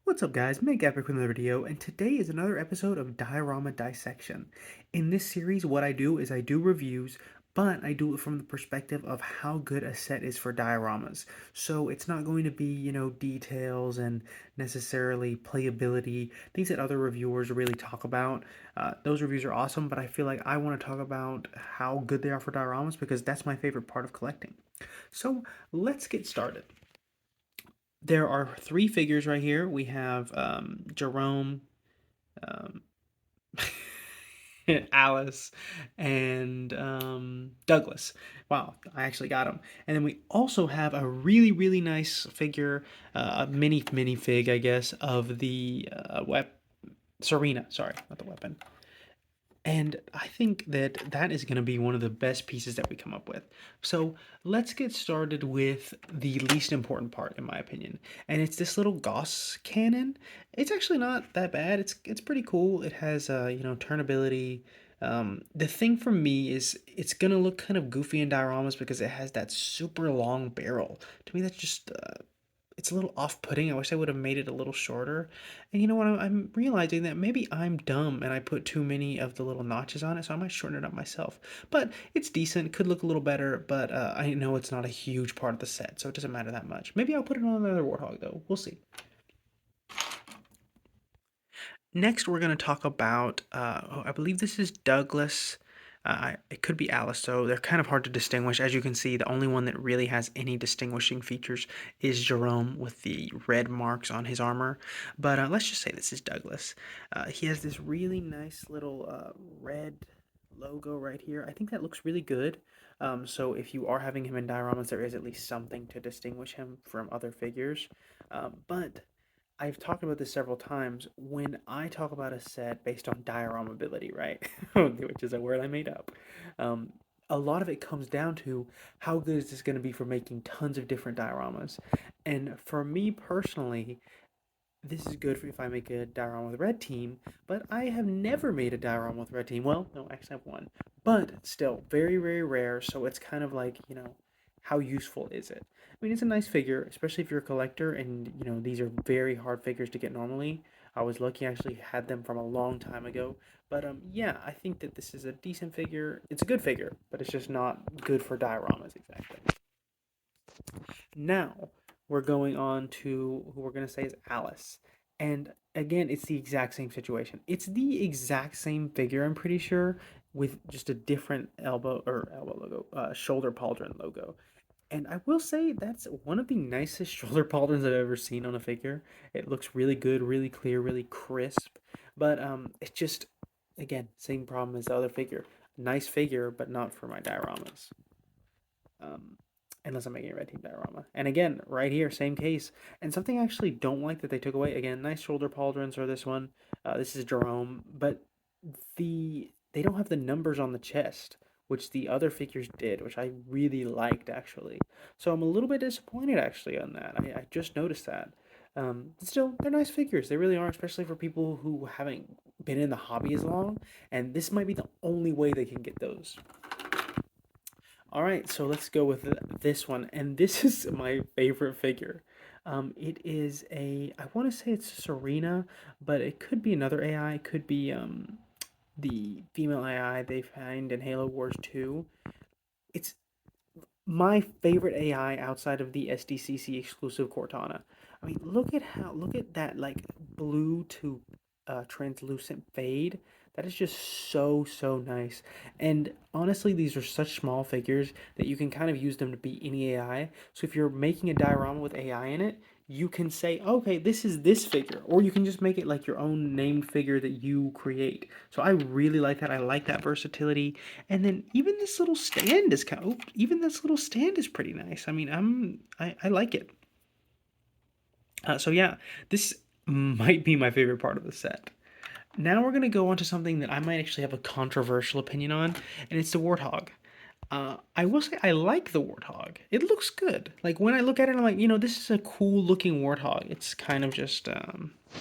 What's up guys, Make Epic with another video, and today is another episode of Diorama Dissection. In this series, what I do is I do reviews, but I do it from the perspective of how good a set is for dioramas. So it's not going to be, details and necessarily playability, things that other reviewers really talk about. Those reviews are awesome, but I feel like I want to talk about how good they are for dioramas because that's my favorite part of collecting. So let's get started. There are three figures right here. We have Jerome, um, Alice, and Douglas. Wow, I actually got them. And then we also have a really, really nice figure, a mini fig, I guess, of the Serena. Sorry, not the weapon. And I think that that is going to be one of the best pieces that we come up with. So let's get started with the least important part, in my opinion. And it's this little Gauss cannon. It's actually not that bad. It's pretty cool. It has, turnability. The thing for me is it's going to look kind of goofy in dioramas because it has that super long barrel. To me, that's just it's a little off-putting. I wish I would have made it a little shorter. And you know what? I'm realizing that maybe I'm dumb and I put too many of the little notches on it, so I might shorten it up myself. But it's decent. Could look a little better, but I know it's not a huge part of the set, so it doesn't matter that much. Maybe I'll put it on another Warthog, though. We'll see. Next, we're going to talk about, I believe this is Douglas. It could be Alice, so they're kind of hard to distinguish. As you can see, the only one that really has any distinguishing features is Jerome with the red marks on his armor. But let's just say this is Douglas. He has this really nice little red logo right here. I think that looks really good. So if you are having him in dioramas, there is at least something to distinguish him from other figures. But I've talked about this several times. When I talk about a set based on dioramability, right, which is a word I made up, um, a lot of it comes down to how good is this going to be for making tons of different dioramas. And for me personally, this is good for if I make a diorama with red team, but I have never made a diorama with red team. Well, no, actually I have one, but still very, very rare. So it's kind of like, how useful is it? I mean, it's a nice figure, especially if you're a collector and, these are very hard figures to get normally. I was lucky I actually had them from a long time ago. But yeah, I think that this is a decent figure. It's a good figure, but it's just not good for dioramas exactly. Now, we're going on to who we're going to say is Alice. And again, it's the exact same situation. It's the exact same figure, I'm pretty sure, with just a different elbow logo, shoulder pauldron logo. And I will say that's one of the nicest shoulder pauldrons I've ever seen on a figure. It looks really good, really clear, really crisp. But it's just, again, same problem as the other figure. Nice figure, but not for my dioramas. Um, unless I'm making a red team diorama. And again, right here, same case. And something I actually don't like that they took away. Again, nice shoulder pauldrons for this one. This is Jerome, but they don't have the numbers on the chest, which the other figures did, which I really liked actually. So I'm a little bit disappointed actually on that. I just noticed that. Still, they're nice figures. They really are, especially for people who haven't been in the hobby as long. And this might be the only way they can get those. All right, so let's go with this one, and this is my favorite figure. It is I want to say it's Serena, but it could be another AI. It could be the female AI they find in Halo Wars 2. It's my favorite AI outside of the SDCC exclusive Cortana. I mean, look at that like blue to translucent fade. That is just so nice. And honestly, these are such small figures that you can kind of use them to beat any AI. So if you're making a diorama with AI in it, you can say, okay, this is this figure, or you can just make it like your own named figure that you create. So I really like that. I like that versatility. And then even this little stand is even this little stand is pretty nice. I mean, I like it. So yeah, this might be my favorite part of the set. Now we're going to go on to something that I might actually have a controversial opinion on, and it's the Warthog. I will say I like the Warthog. It looks good. Like when I look at it, I'm like, this is a cool looking Warthog. It's kind of just,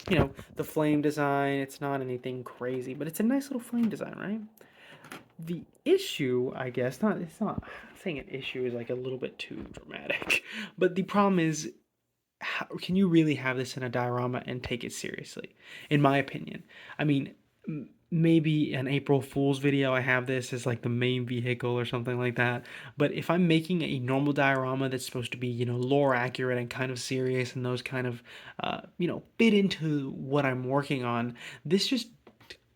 the flame design. It's not anything crazy, but it's a nice little flame design, right? The issue, I guess, it's not saying an issue is like a little bit too dramatic, but the problem is how can you really have this in a diorama and take it seriously? In my opinion, I mean, maybe an April Fool's video, I have this as like the main vehicle or something like that. But if I'm making a normal diorama that's supposed to be, lore accurate and kind of serious and those kind of, fit into what I'm working on, this just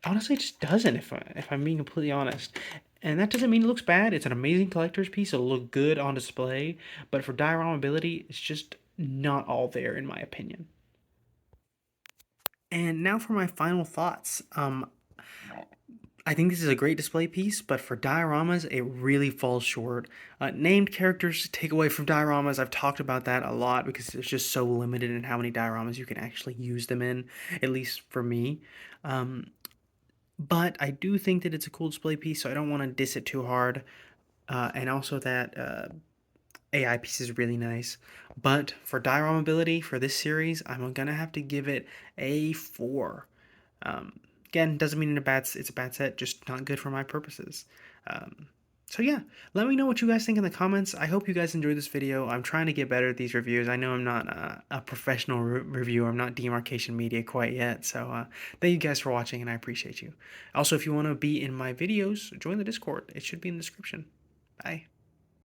honestly just doesn't. If I'm being completely honest. And that doesn't mean it looks bad. It's an amazing collector's piece. It'll look good on display. But for diorama ability, it's just not all there, in my opinion. And now for my final thoughts. I think this is a great display piece, but for dioramas, it really falls short. Named characters take away from dioramas. I've talked about that a lot because it's just so limited in how many dioramas you can actually use them in, at least for me. Um, but I do think that it's a cool display piece, so I don't want to diss it too hard. And also that AI piece is really nice. But for diorama ability for this series, I'm gonna have to give it a 4. Again, doesn't mean it's a bad set, just not good for my purposes. Um, so yeah, let me know what you guys think in the comments. I hope you guys enjoyed this video. I'm trying to get better at these reviews. I know I'm not a professional reviewer. I'm not Demarcation Media quite yet. So thank you guys for watching, and I appreciate you. Also, if you want to be in my videos, join the Discord. It should be in the description. Bye.